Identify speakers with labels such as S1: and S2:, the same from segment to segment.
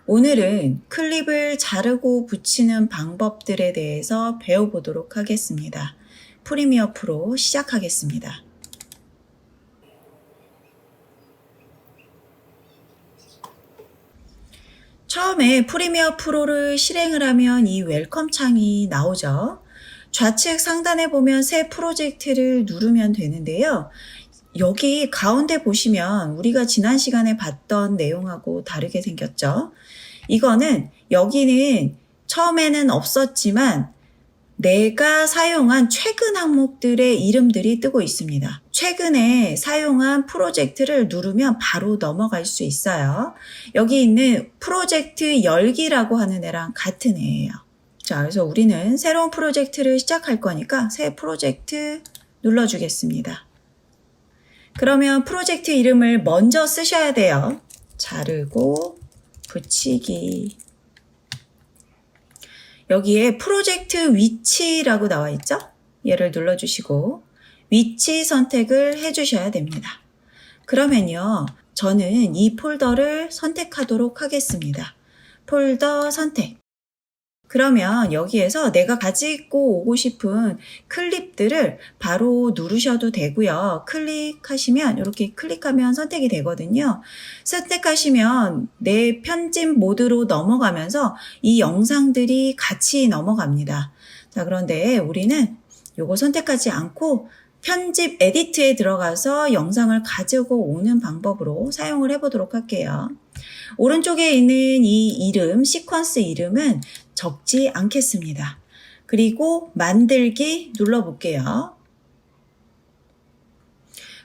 S1: 오늘은 클립을 자르고 붙이는 방법들에 대해서 배워보도록 하겠습니다. 프리미어 프로 시작하겠습니다. 처음에 프리미어 프로를 실행을 하면 이 웰컴 창이 나오죠. 좌측 상단에 보면 새 프로젝트를 누르면 되는데요. 여기 가운데 보시면 우리가 지난 시간에 봤던 내용하고 다르게 생겼죠. 이거는 여기는 처음에는 없었지만 내가 사용한 최근 항목들의 이름들이 뜨고 있습니다. 최근에 사용한 프로젝트를 누르면 바로 넘어갈 수 있어요. 여기 있는 프로젝트 열기라고 하는 애랑 같은 애예요. 자, 그래서 우리는 새로운 프로젝트를 시작할 거니까 새 프로젝트 눌러주겠습니다. 그러면 프로젝트 이름을 먼저 쓰셔야 돼요. 자르고 붙이기. 여기에 프로젝트 위치라고 나와 있죠? 얘를 눌러주시고 위치 선택을 해주셔야 됩니다. 그러면요, 저는 이 폴더를 선택하도록 하겠습니다. 폴더 선택. 그러면 여기에서 내가 가지고 오고 싶은 클립들을 바로 누르셔도 되고요. 클릭하시면 이렇게 클릭하면 선택이 되거든요. 선택하시면 내 편집 모드로 넘어가면서 이 영상들이 같이 넘어갑니다. 자, 그런데 우리는 요거 선택하지 않고 편집 에디트에 들어가서 영상을 가지고 오는 방법으로 사용을 해보도록 할게요. 오른쪽에 있는 이 이름, 시퀀스 이름은 적지 않겠습니다. 그리고 만들기 눌러볼게요.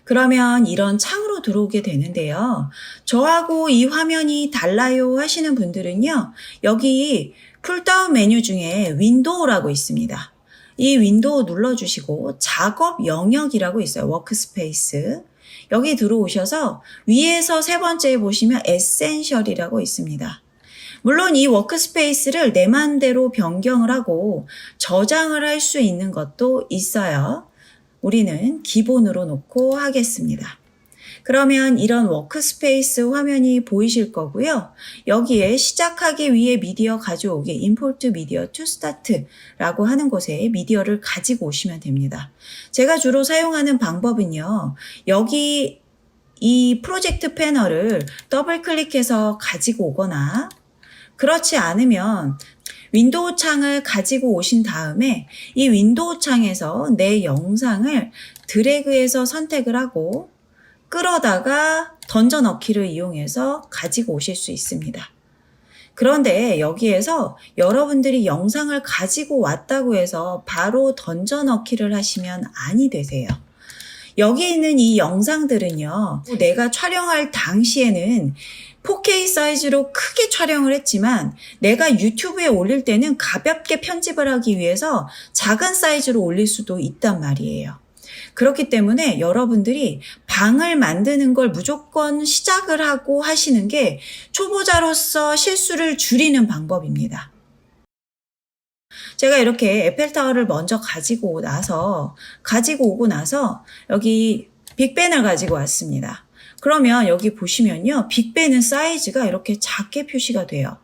S1: 그러면 이런 창으로 들어오게 되는데요. 저하고 이 화면이 달라요 하시는 분들은요. 여기 풀다운 메뉴 중에 윈도우라고 있습니다. 이 윈도우 눌러주시고 작업 영역이라고 있어요. 워크스페이스. 여기 들어오셔서 위에서 세 번째에 보시면 에센셜이라고 있습니다. 물론 이 워크스페이스를 내 맘대로 변경을 하고 저장을 할 수 있는 것도 있어요. 우리는 기본으로 놓고 하겠습니다. 그러면 이런 워크스페이스 화면이 보이실 거고요. 여기에 시작하기 위해 미디어 가져오기, import media to start라고 하는 곳에 미디어를 가지고 오시면 됩니다. 제가 주로 사용하는 방법은요. 여기 이 프로젝트 패널을 더블 클릭해서 가지고 오거나 그렇지 않으면 윈도우 창을 가지고 오신 다음에 이 윈도우 창에서 내 영상을 드래그해서 선택을 하고 끌어다가 던져 넣기를 이용해서 가지고 오실 수 있습니다. 그런데 여기에서 여러분들이 영상을 가지고 왔다고 해서 바로 던져 넣기를 하시면 아니 되세요. 여기 있는 이 영상들은요, 내가 촬영할 당시에는 4K 사이즈로 크게 촬영을 했지만 내가 유튜브에 올릴 때는 가볍게 편집을 하기 위해서 작은 사이즈로 올릴 수도 있단 말이에요. 그렇기 때문에 여러분들이 방을 만드는 걸 무조건 시작을 하고 하시는 게 초보자로서 실수를 줄이는 방법입니다. 제가 이렇게 에펠타워를 먼저 가지고 오고 나서 여기 빅벤을 가지고 왔습니다. 그러면 여기 보시면요. 빅벤은 사이즈가 이렇게 작게 표시가 돼요.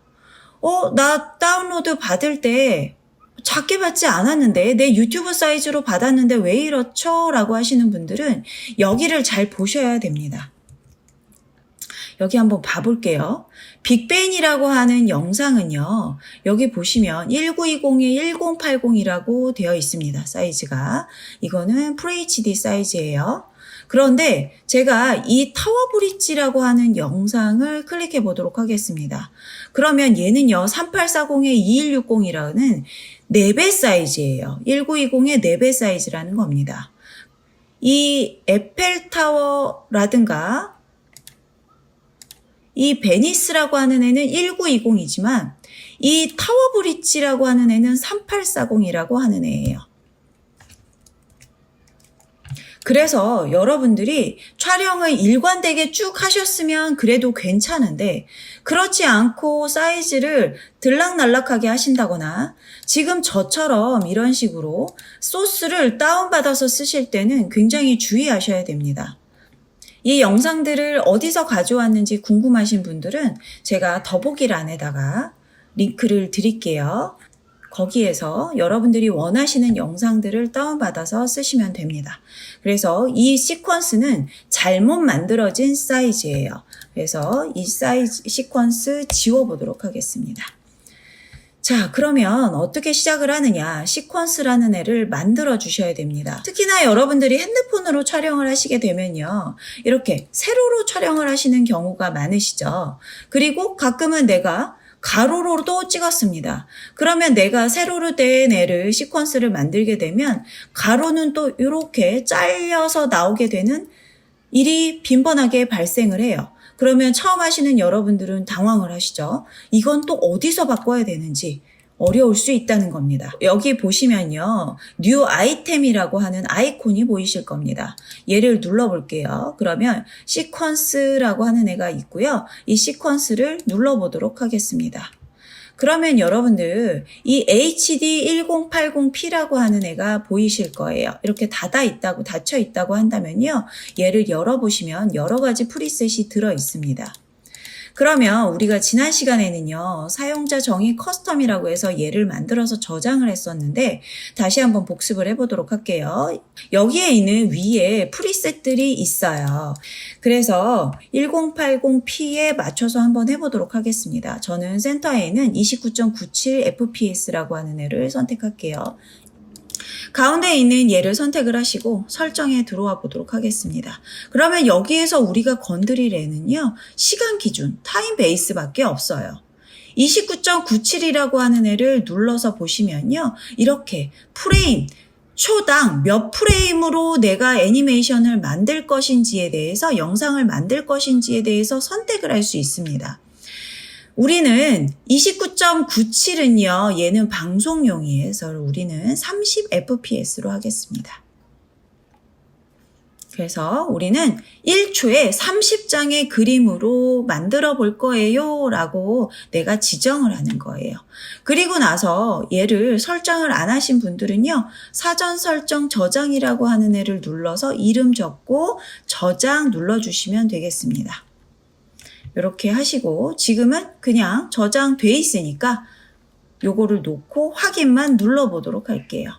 S1: 나 다운로드 받을 때 작게 받지 않았는데 내 유튜브 사이즈로 받았는데 왜 이렇죠? 라고 하시는 분들은 여기를 잘 보셔야 됩니다. 여기 한번 봐볼게요. 빅벤이라고 하는 영상은요. 여기 보시면 1920에 1080이라고 되어 있습니다. 사이즈가. 이거는 FHD 사이즈예요. 그런데 제가 이 타워 브릿지라고 하는 영상을 클릭해 보도록 하겠습니다. 그러면 얘는요. 3840에 2160이라는 4배 사이즈예요. 1920의 4배 사이즈라는 겁니다. 이 에펠타워라든가 이 베니스라고 하는 애는 1920이지만 이 타워 브릿지라고 하는 애는 3840이라고 하는 애예요. 그래서 여러분들이 촬영을 일관되게 쭉 하셨으면 그래도 괜찮은데 그렇지 않고 사이즈를 들락날락하게 하신다거나 지금 저처럼 이런 식으로 소스를 다운받아서 쓰실 때는 굉장히 주의하셔야 됩니다. 이 영상들을 어디서 가져왔는지 궁금하신 분들은 제가 더보기란에다가 링크를 드릴게요. 거기에서 여러분들이 원하시는 영상들을 다운받아서 쓰시면 됩니다. 그래서 이 시퀀스는 잘못 만들어진 사이즈예요. 그래서 이 사이즈 시퀀스 지워보도록 하겠습니다. 자, 그러면 어떻게 시작을 하느냐? 시퀀스라는 애를 만들어 주셔야 됩니다. 특히나 여러분들이 핸드폰으로 촬영을 하시게 되면요. 이렇게 세로로 촬영을 하시는 경우가 많으시죠. 그리고 가끔은 내가 가로로도 찍었습니다. 그러면 내가 세로로 된 애를 시퀀스를 만들게 되면 가로는 또 이렇게 잘려서 나오게 되는 일이 빈번하게 발생을 해요. 그러면 처음 하시는 여러분들은 당황을 하시죠. 이건 또 어디서 바꿔야 되는지 어려울 수 있다는 겁니다. 여기 보시면요. 뉴 아이템이라고 하는 아이콘이 보이실 겁니다. 얘를 눌러볼게요. 그러면 시퀀스라고 하는 애가 있고요. 이 시퀀스를 눌러보도록 하겠습니다. 그러면 여러분들 이 HD1080P라고 하는 애가 보이실 거예요. 이렇게 닫혀 있다고 한다면요. 얘를 열어보시면 여러 가지 프리셋이 들어 있습니다. 그러면 우리가 지난 시간에는요. 사용자 정의 커스텀이라고 해서 얘를 만들어서 저장을 했었는데 다시 한번 복습을 해보도록 할게요. 여기에 있는 위에 프리셋들이 있어요. 그래서 1080p에 맞춰서 한번 해보도록 하겠습니다. 저는 센터에 있는 29.97fps라고 하는 애를 선택할게요. 가운데 있는 얘를 선택을 하시고 설정에 들어와 보도록 하겠습니다. 그러면 여기에서 우리가 건드릴 애는요. 시간 기준, 타임 베이스밖에 없어요. 29.97이라고 하는 애를 눌러서 보시면요. 이렇게 프레임, 초당 몇 프레임으로 내가 애니메이션을 만들 것인지에 대해서 영상을 만들 것인지에 대해서 선택을 할 수 있습니다. 우리는 29.97은요, 얘는 방송용이에서 우리는 30fps로 하겠습니다. 그래서 우리는 1초에 30장의 그림으로 만들어 볼 거예요 라고 내가 지정을 하는 거예요. 그리고 나서 얘를 설정을 안 하신 분들은요, 사전 설정 저장이라고 하는 애를 눌러서 이름 적고 저장 눌러주시면 되겠습니다. 이렇게 하시고 지금은 그냥 저장돼 있으니까 요거를 놓고 확인만 눌러보도록 할게요.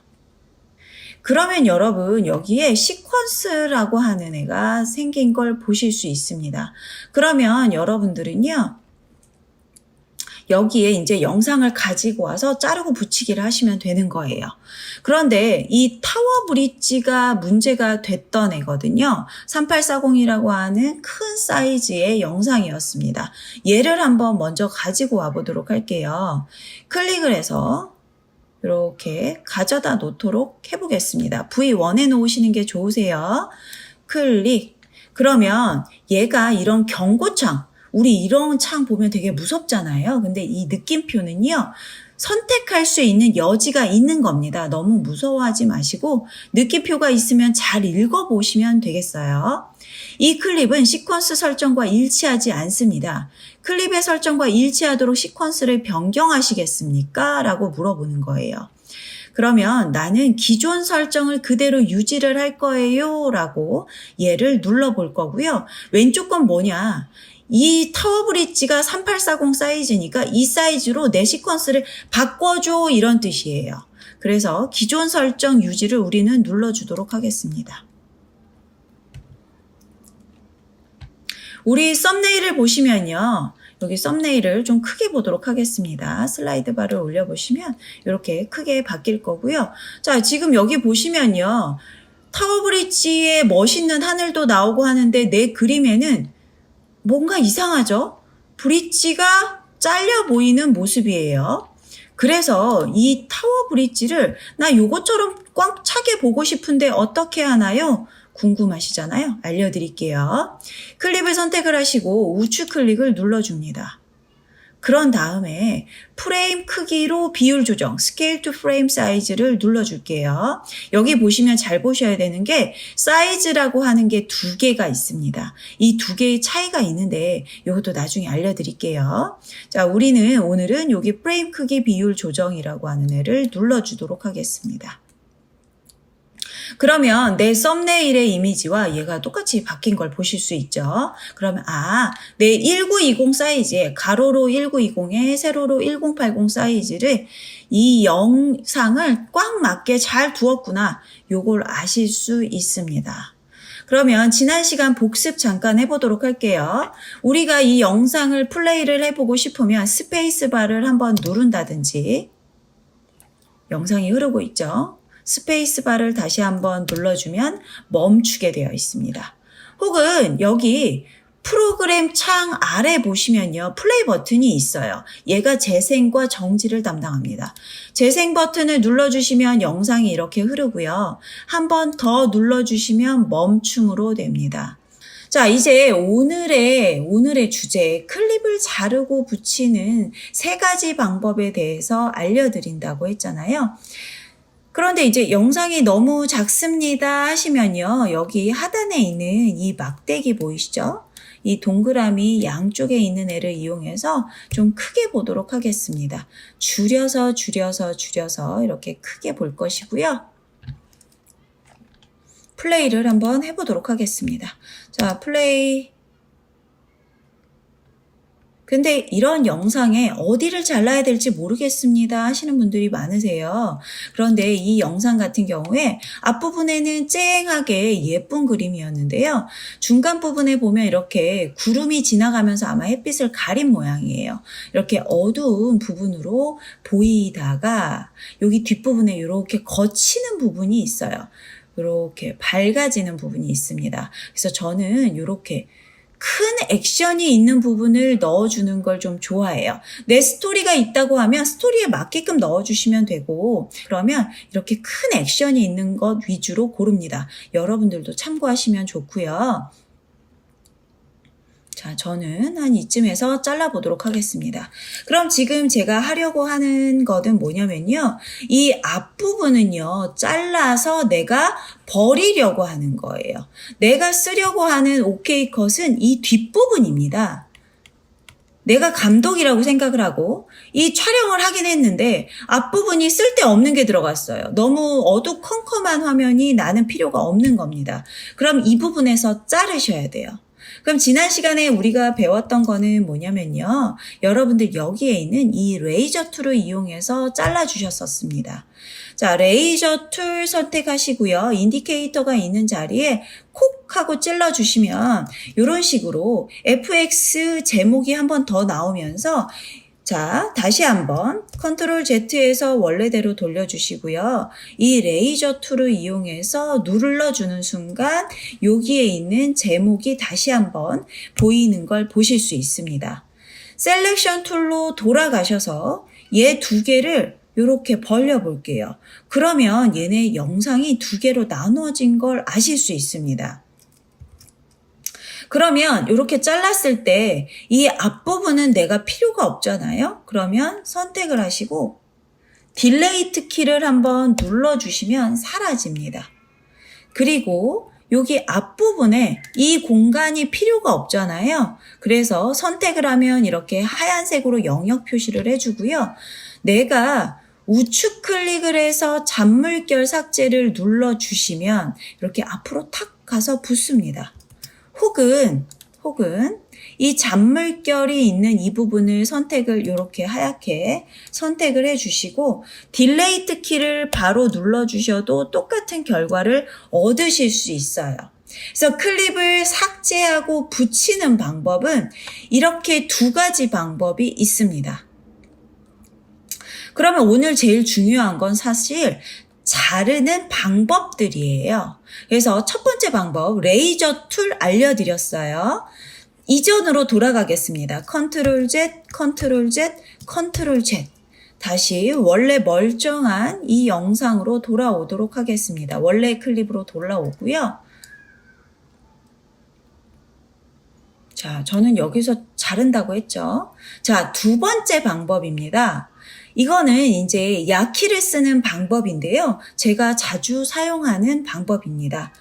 S1: 그러면 여러분 여기에 시퀀스라고 하는 애가 생긴 걸 보실 수 있습니다. 그러면 여러분들은요. 여기에 이제 영상을 가지고 와서 자르고 붙이기를 하시면 되는 거예요. 그런데 이 타워 브릿지가 문제가 됐던 애거든요. 3840이라고 하는 큰 사이즈의 영상이었습니다. 얘를 한번 먼저 가지고 와 보도록 할게요. 클릭을 해서 이렇게 가져다 놓도록 해보겠습니다. V1에 놓으시는 게 좋으세요. 클릭. 그러면 얘가 이런 경고창, 우리 이런 창 보면 되게 무섭잖아요. 근데 이 느낌표는요. 선택할 수 있는 여지가 있는 겁니다. 너무 무서워하지 마시고 느낌표가 있으면 잘 읽어보시면 되겠어요. 이 클립은 시퀀스 설정과 일치하지 않습니다. 클립의 설정과 일치하도록 시퀀스를 변경하시겠습니까? 라고 물어보는 거예요. 그러면 나는 기존 설정을 그대로 유지를 할 거예요 라고 얘를 눌러볼 거고요. 왼쪽 건 뭐냐? 이 타워 브릿지가 3840 사이즈니까 이 사이즈로 내 시퀀스를 바꿔줘 이런 뜻이에요. 그래서 기존 설정 유지를 우리는 눌러주도록 하겠습니다. 우리 썸네일을 보시면요. 여기 썸네일을 좀 크게 보도록 하겠습니다. 슬라이드 바를 올려보시면 이렇게 크게 바뀔 거고요. 자, 지금 여기 보시면요. 타워 브릿지에 멋있는 하늘도 나오고 하는데 내 그림에는 뭔가 이상하죠? 브릿지가 잘려 보이는 모습이에요. 그래서 이 타워 브릿지를 나 요것처럼 꽉 차게 보고 싶은데 어떻게 하나요? 궁금하시잖아요. 알려드릴게요. 클립을 선택을 하시고 우측 클릭을 눌러줍니다. 그런 다음에 프레임 크기로 비율 조정, 스케일 투 프레임 사이즈를 눌러줄게요. 여기 보시면 잘 보셔야 되는 게 사이즈라고 하는 게 두 개가 있습니다. 이 두 개의 차이가 있는데 이것도 나중에 알려드릴게요. 자, 우리는 오늘은 여기 프레임 크기 비율 조정이라고 하는 애를 눌러주도록 하겠습니다. 그러면 내 썸네일의 이미지와 얘가 똑같이 바뀐 걸 보실 수 있죠. 그러면 내 1920 사이즈에 가로로 1920에 세로로 1080 사이즈를 이 영상을 꽉 맞게 잘 두었구나. 요걸 아실 수 있습니다. 그러면 지난 시간 복습 잠깐 해보도록 할게요. 우리가 이 영상을 플레이를 해보고 싶으면 스페이스바를 한번 누른다든지, 영상이 흐르고 있죠. 스페이스바를 다시 한번 눌러주면 멈추게 되어 있습니다. 혹은 여기 프로그램 창 아래 보시면요, 플레이 버튼이 있어요. 얘가 재생과 정지를 담당합니다. 재생 버튼을 눌러주시면 영상이 이렇게 흐르고요. 한 번 더 눌러주시면 멈춤으로 됩니다. 자, 이제 오늘의 주제, 클립을 자르고 붙이는 3가지 방법에 대해서 알려드린다고 했잖아요. 그런데 이제 영상이 너무 작습니다 하시면요, 여기 하단에 있는 이 막대기 보이시죠? 이 동그라미 양쪽에 있는 애를 이용해서 좀 크게 보도록 하겠습니다. 줄여서 이렇게 크게 볼 것이고요. 플레이를 한번 해보도록 하겠습니다. 자, 플레이. 근데 이런 영상에 어디를 잘라야 될지 모르겠습니다 하시는 분들이 많으세요. 그런데 이 영상 같은 경우에 앞부분에는 쨍하게 예쁜 그림이었는데요. 중간 부분에 보면 이렇게 구름이 지나가면서 아마 햇빛을 가린 모양이에요. 이렇게 어두운 부분으로 보이다가 여기 뒷부분에 이렇게 거치는 부분이 있어요. 이렇게 밝아지는 부분이 있습니다. 그래서 저는 이렇게 큰 액션이 있는 부분을 넣어주는 걸 좀 좋아해요. 내 스토리가 있다고 하면 스토리에 맞게끔 넣어주시면 되고, 그러면 이렇게 큰 액션이 있는 것 위주로 고릅니다. 여러분들도 참고하시면 좋고요. 자, 저는 한 이쯤에서 잘라보도록 하겠습니다. 그럼 지금 제가 하려고 하는 것은 뭐냐면요, 이 앞부분은요, 잘라서 내가 버리려고 하는 거예요. 내가 쓰려고 하는 OK 컷은 이 뒷부분입니다. 내가 감독이라고 생각을 하고 이 촬영을 하긴 했는데 앞부분이 쓸데없는 게 들어갔어요. 너무 어두컴컴한 화면이 나는 필요가 없는 겁니다. 그럼 이 부분에서 자르셔야 돼요. 그럼 지난 시간에 우리가 배웠던 거는 뭐냐면요, 여러분들 여기에 있는 이 레이저 툴을 이용해서 잘라주셨었습니다. 자, 레이저 툴 선택하시고요. 인디케이터가 있는 자리에 콕 하고 찔러주시면 이런 식으로 FX 제목이 한 번 더 나오면서, 자, 다시 한번 컨트롤 Z에서 원래대로 돌려주시고요. 이 레이저 툴을 이용해서 눌러주는 순간 여기에 있는 제목이 다시 한번 보이는 걸 보실 수 있습니다. 셀렉션 툴로 돌아가셔서 얘 2개를 이렇게 벌려 볼게요. 그러면 얘네 영상이 2개로 나누어진 걸 아실 수 있습니다. 그러면 이렇게 잘랐을 때 이 앞부분은 내가 필요가 없잖아요. 그러면 선택을 하시고 딜레이트 키를 한번 눌러주시면 사라집니다. 그리고 여기 앞부분에 이 공간이 필요가 없잖아요. 그래서 선택을 하면 이렇게 하얀색으로 영역 표시를 해주고요. 내가 우측 클릭을 해서 잔물결 삭제를 눌러주시면 이렇게 앞으로 탁 가서 붙습니다. 혹은 이 잔물결이 있는 이 부분을 선택을 이렇게 하얗게 선택을 해주시고 딜레이트 키를 바로 눌러주셔도 똑같은 결과를 얻으실 수 있어요. 그래서 클립을 삭제하고 붙이는 방법은 이렇게 2가지 방법이 있습니다. 그러면 오늘 제일 중요한 건 사실 자르는 방법들이에요. 그래서 첫 번째 방법, 레이저 툴 알려드렸어요. 이전으로 돌아가겠습니다. 컨트롤 Z, 컨트롤 Z, 컨트롤 Z. 다시 원래 멀쩡한 이 영상으로 돌아오도록 하겠습니다. 원래 클립으로 돌아오고요. 자, 저는 여기서 자른다고 했죠. 자, 2번째 방법입니다. 이거는 이제 야키를 쓰는 방법인데요. 제가 자주 사용하는 방법입니다.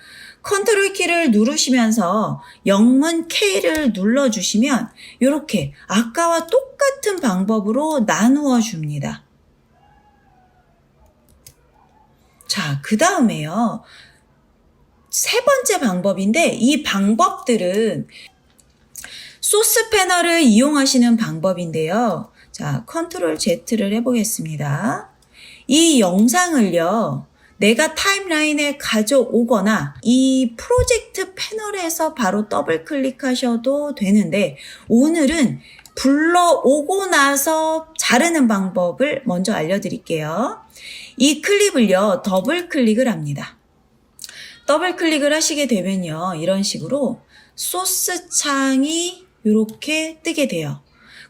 S1: 컨트롤 키를 누르시면서 영문 K를 눌러주시면 이렇게 아까와 똑같은 방법으로 나누어 줍니다. 자, 그 다음에요. 세 번째 방법인데 이 방법들은 소스 패널을 이용하시는 방법인데요. 자, 컨트롤 Z를 해보겠습니다. 이 영상을요, 내가 타임라인에 가져오거나 이 프로젝트 패널에서 바로 더블 클릭하셔도 되는데 오늘은 불러오고 나서 자르는 방법을 먼저 알려드릴게요. 이 클립을요, 더블 클릭을 합니다. 더블 클릭을 하시게 되면요, 이런 식으로 소스 창이 이렇게 뜨게 돼요.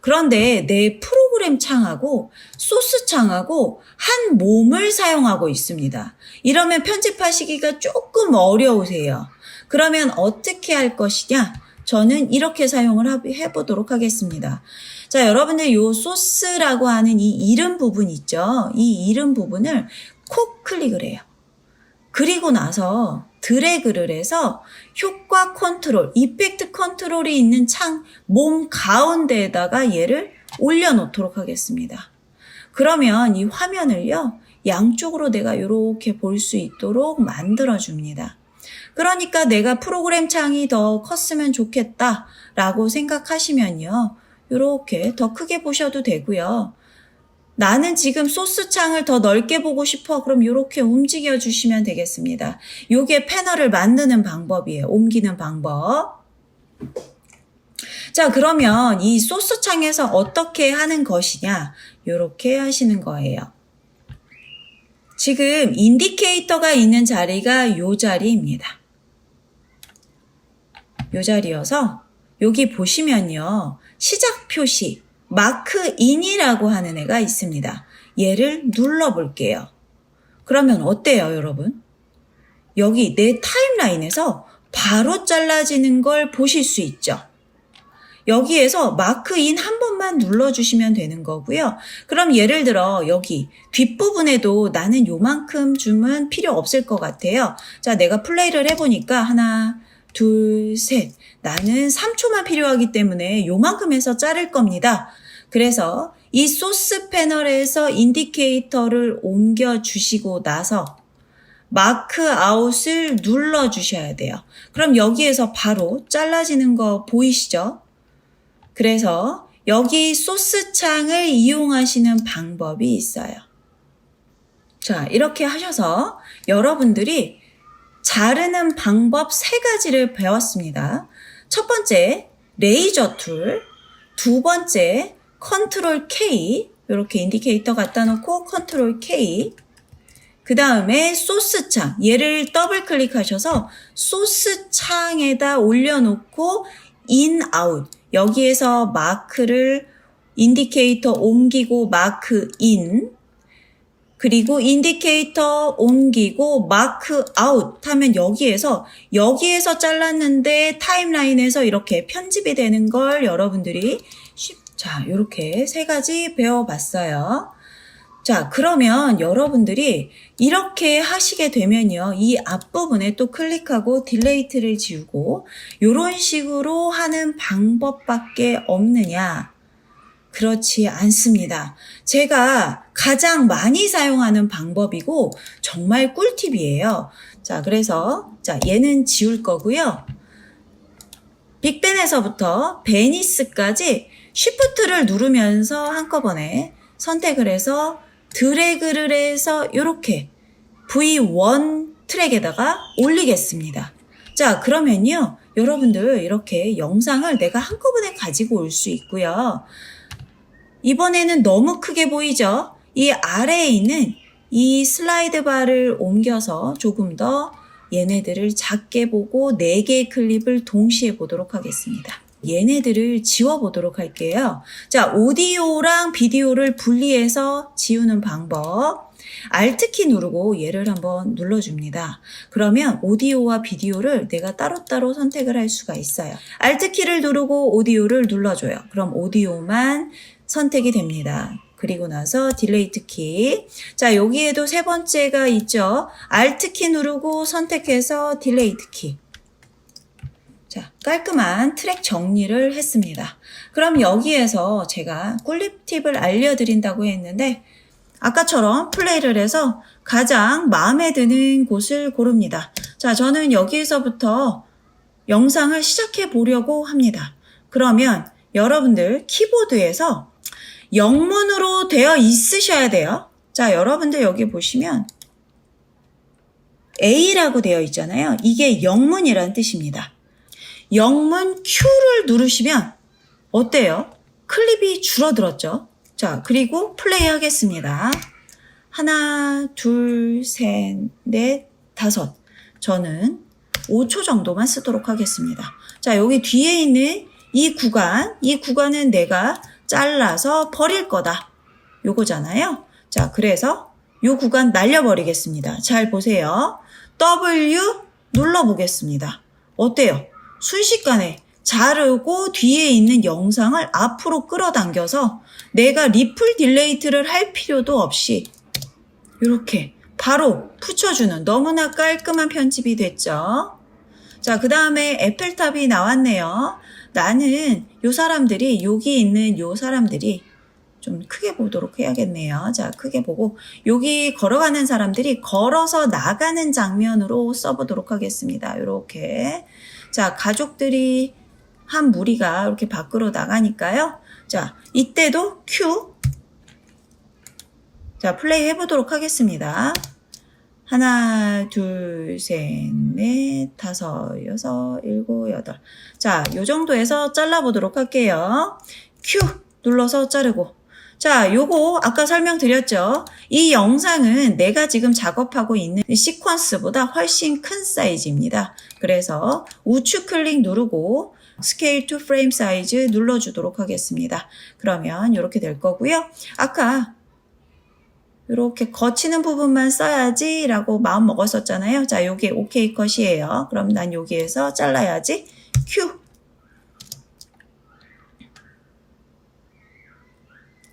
S1: 그런데 내 프로그램 창하고 소스 창하고 한 몸을 사용하고 있습니다. 이러면 편집하시기가 조금 어려우세요. 그러면 어떻게 할 것이냐? 저는 이렇게 사용을 해보도록 하겠습니다. 자, 여러분들 이 소스라고 하는 이 이름 부분 있죠? 이 이름 부분을 콕 클릭을 해요. 그리고 나서 드래그를 해서 효과 컨트롤, 이펙트 컨트롤이 있는 창 몸 가운데에다가 얘를 올려놓도록 하겠습니다. 그러면 이 화면을요, 양쪽으로 내가 이렇게 볼 수 있도록 만들어줍니다. 그러니까 내가 프로그램 창이 더 컸으면 좋겠다라고 생각하시면요, 이렇게 더 크게 보셔도 되고요. 나는 지금 소스 창을 더 넓게 보고 싶어. 그럼 이렇게 움직여 주시면 되겠습니다. 요게 패널을 만드는 방법이에요. 옮기는 방법. 자, 그러면 이 소스 창에서 어떻게 하는 것이냐? 이렇게 하시는 거예요. 지금 인디케이터가 있는 자리가 요 자리입니다. 요 자리여서 여기 보시면요, 시작 표시 마크 인이라고 하는 애가 있습니다. 얘를 눌러볼게요. 그러면 어때요, 여러분? 여기 내 타임라인에서 바로 잘라지는 걸 보실 수 있죠. 여기에서 마크 인 한 번만 눌러주시면 되는 거고요. 그럼 예를 들어 여기 뒷부분에도 나는 요만큼 줌은 필요 없을 것 같아요. 자, 내가 플레이를 해보니까 하나, 둘, 셋. 나는 3초만 필요하기 때문에 요만큼 해서 자를 겁니다. 그래서 이 소스 패널에서 인디케이터를 옮겨 주시고 나서 마크 아웃을 눌러 주셔야 돼요. 그럼 여기에서 바로 잘라지는 거 보이시죠? 그래서 여기 소스 창을 이용하시는 방법이 있어요. 자, 이렇게 하셔서 여러분들이 자르는 방법 3가지를 배웠습니다. 첫 번째, 레이저 툴. 두 번째, 컨트롤 K. 이렇게 인디케이터 갖다 놓고 컨트롤 K. 그 다음에 소스 창. 얘를 더블 클릭하셔서 소스 창에다 올려놓고 인, 아웃. 여기에서 마크를 인디케이터 옮기고 마크 인. 그리고 인디케이터 옮기고 마크 아웃 하면 여기에서 잘랐는데 타임라인에서 이렇게 편집이 되는 걸 여러분들이 자, 이렇게 3가지 배워봤어요. 자, 그러면 여러분들이 이렇게 하시게 되면요, 이 앞부분에 또 클릭하고 딜레이트를 지우고 이런 식으로 하는 방법밖에 없느냐? 그렇지 않습니다. 제가 가장 많이 사용하는 방법이고 정말 꿀팁이에요. 자, 그래서 자, 얘는 지울 거고요. 빅벤에서부터 베니스까지 쉬프트를 누르면서 한꺼번에 선택을 해서 드래그를 해서 이렇게 V1 트랙에다가 올리겠습니다. 자, 그러면요, 여러분들 이렇게 영상을 내가 한꺼번에 가지고 올 수 있고요. 이번에는 너무 크게 보이죠? 이 아래에 있는 이 슬라이드 바를 옮겨서 조금 더 얘네들을 작게 보고 4개의 클립을 동시에 보도록 하겠습니다. 얘네들을 지워보도록 할게요. 자, 오디오랑 비디오를 분리해서 지우는 방법. Alt키 누르고 얘를 한번 눌러줍니다. 그러면 오디오와 비디오를 내가 따로따로 선택을 할 수가 있어요. Alt키를 누르고 오디오를 눌러줘요. 그럼 오디오만 선택이 됩니다. 그리고 나서 딜레이트 키. 자, 여기에도 3번째가 있죠. Alt키 누르고 선택해서 딜레이트 키. 자, 깔끔한 트랙 정리를 했습니다. 그럼 여기에서 제가 꿀팁을 알려드린다고 했는데 아까처럼 플레이를 해서 가장 마음에 드는 곳을 고릅니다. 자, 자, 저는 여기에서부터 영상을 시작해 보려고 합니다. 그러면 여러분들 키보드에서 영문으로 되어 있으셔야 돼요. 자, 여러분들 여기 보시면 A라고 되어 있잖아요. 이게 영문이란 뜻입니다. 영문 Q를 누르시면 어때요? 클립이 줄어들었죠? 자, 그리고 플레이 하겠습니다. 하나, 둘, 셋, 넷, 다섯. 저는 5초 정도만 쓰도록 하겠습니다. 자, 여기 뒤에 있는 이 구간은 내가 잘라서 버릴 거다. 요거잖아요. 자, 그래서 요 구간 날려버리겠습니다. 잘 보세요. W 눌러보겠습니다. 어때요? 순식간에 자르고 뒤에 있는 영상을 앞으로 끌어당겨서 내가 리플 딜레이트를 할 필요도 없이 이렇게 바로 붙여주는 너무나 깔끔한 편집이 됐죠. 자, 그 다음에 에펠탑이 나왔네요. 나는 요 사람들이, 여기 있는 요 사람들이 좀 크게 보도록 해야겠네요. 자, 크게 보고 여기 걸어가는 사람들이 걸어서 나가는 장면으로 써보도록 하겠습니다. 이렇게. 자, 가족들이 한 무리가 이렇게 밖으로 나가니까요. 자, 이때도 Q. 자, 플레이 해보도록 하겠습니다. 하나, 둘, 셋, 넷, 다섯, 여섯, 일곱, 여덟. 자, 요 정도에서 잘라보도록 할게요. Q 눌러서 자르고. 자, 요거 아까 설명드렸죠. 이 영상은 내가 지금 작업하고 있는 시퀀스보다 훨씬 큰 사이즈입니다. 그래서 우측 클릭 누르고 스케일 투 프레임 사이즈 눌러주도록 하겠습니다. 그러면 이렇게 될 거고요. 아까 이렇게 거치는 부분만 써야지 라고 마음 먹었었잖아요. 자, 요게 OK 컷이에요. 그럼 난 여기에서 잘라야지. Q.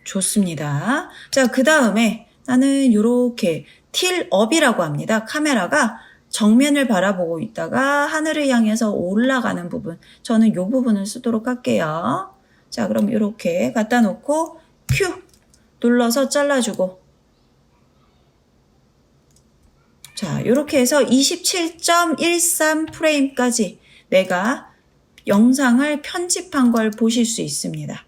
S1: 좋습니다. 자, 그 다음에 나는 요렇게 틸업이라고 합니다. 카메라가 정면을 바라보고 있다가 하늘을 향해서 올라가는 부분. 저는 요 부분을 쓰도록 할게요. 자, 그럼 이렇게 갖다 놓고 Q 눌러서 잘라주고. 자, 이렇게 해서 27.13 프레임까지 내가 영상을 편집한 걸 보실 수 있습니다.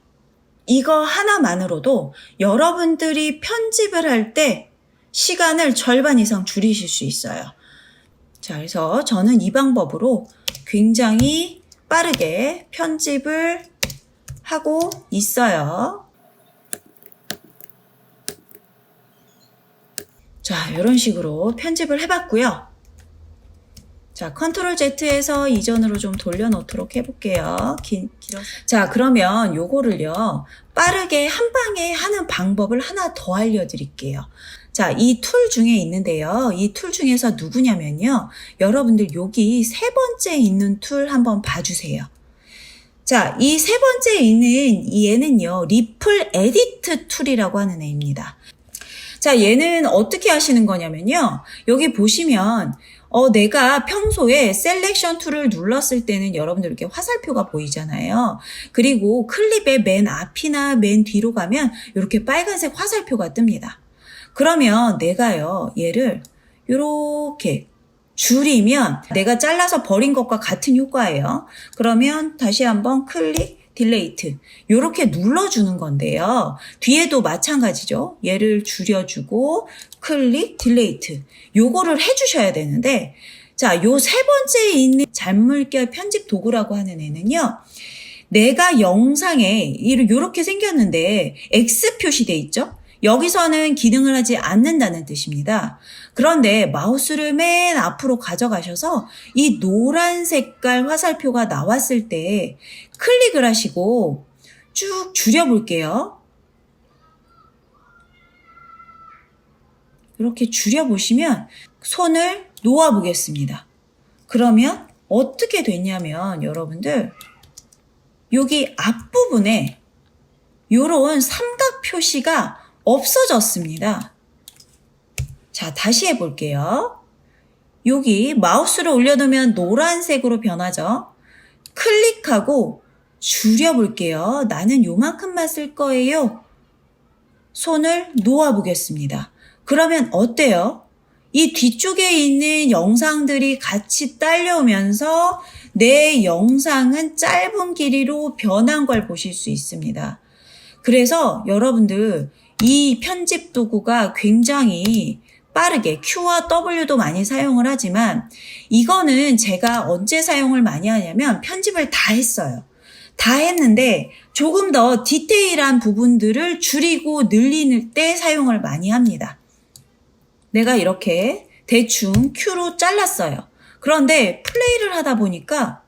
S1: 이거 하나만으로도 여러분들이 편집을 할 때 시간을 절반 이상 줄이실 수 있어요. 자, 그래서 저는 이 방법으로 굉장히 빠르게 편집을 하고 있어요. 자, 이런 식으로 편집을 해봤고요. 자, 컨트롤 Z에서 이전으로 좀 돌려놓도록 해볼게요. 자, 그러면 요거를요, 빠르게 한 방에 하는 방법을 하나 더 알려드릴게요. 자, 이 툴 중에 있는데요. 이 툴 중에서 누구냐면요. 여러분들 여기 세 번째 있는 툴 한번 봐주세요. 자, 이 세 번째 있는 얘는요, 리플 에디트 툴이라고 하는 애입니다. 자, 얘는 어떻게 하시는 거냐면요. 여기 보시면 내가 평소에 셀렉션 툴을 눌렀을 때는 여러분들 이렇게 화살표가 보이잖아요. 그리고 클립의 맨 앞이나 맨 뒤로 가면 이렇게 빨간색 화살표가 뜹니다. 그러면 내가요, 얘를 이렇게 줄이면 내가 잘라서 버린 것과 같은 효과예요. 그러면 다시 한번 클릭, 딜레이트 이렇게 눌러주는 건데요. 뒤에도 마찬가지죠. 얘를 줄여주고 클릭, 딜레이트 요거를 해주셔야 되는데, 자, 요 세 번째에 있는 잔물결 편집 도구라고 하는 애는요. 내가 영상에 이렇게 생겼는데 X 표시돼 있죠? 여기서는 기능을 하지 않는다는 뜻입니다. 그런데 마우스를 맨 앞으로 가져가셔서 이 노란 색깔 화살표가 나왔을 때 클릭을 하시고 쭉 줄여볼게요. 이렇게 줄여보시면 손을 놓아보겠습니다. 그러면 어떻게 됐냐면 여러분들 여기 앞부분에 이런 삼각 표시가 없어졌습니다. 자, 다시 해볼게요. 여기 마우스를 올려놓으면 노란색으로 변하죠. 클릭하고 줄여볼게요. 나는 요만큼만 쓸 거예요. 손을 놓아보겠습니다. 그러면 어때요? 이 뒤쪽에 있는 영상들이 같이 딸려오면서 내 영상은 짧은 길이로 변한 걸 보실 수 있습니다. 그래서 여러분들 이 편집 도구가 굉장히 빠르게 Q와 W도 많이 사용을 하지만 이거는 제가 언제 사용을 많이 하냐면 편집을 다 했어요. 다 했는데 조금 더 디테일한 부분들을 줄이고 늘리는 때 사용을 많이 합니다. 내가 이렇게 대충 Q로 잘랐어요. 그런데 플레이를 하다 보니까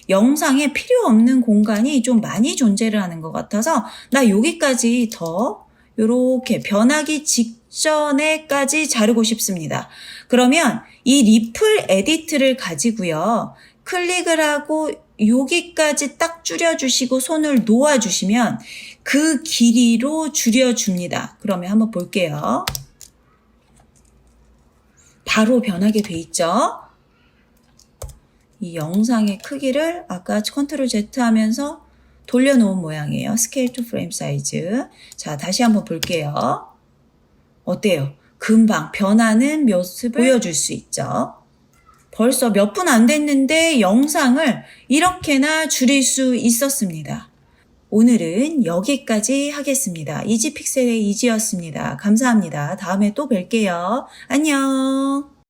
S1: 영상에 필요 없는 공간이 좀 많이 존재를 하는 것 같아서 나 여기까지 더 이렇게 변하기 직전에까지 자르고 싶습니다. 그러면 이 리플 에디트를 가지고요. 클릭을 하고 여기까지 딱 줄여주시고 손을 놓아주시면 그 길이로 줄여줍니다. 그러면 한번 볼게요. 바로 변하게 돼 있죠. 이 영상의 크기를 아까 컨트롤 Z 하면서 돌려놓은 모양이에요. 스케일 투 프레임 사이즈. 자, 다시 한번 볼게요. 어때요? 금방 변하는 모습을 보여줄 수 있죠. 벌써 몇 분 안 됐는데 영상을 이렇게나 줄일 수 있었습니다. 오늘은 여기까지 하겠습니다. 이지픽셀의 이지였습니다. 감사합니다. 다음에 또 뵐게요. 안녕.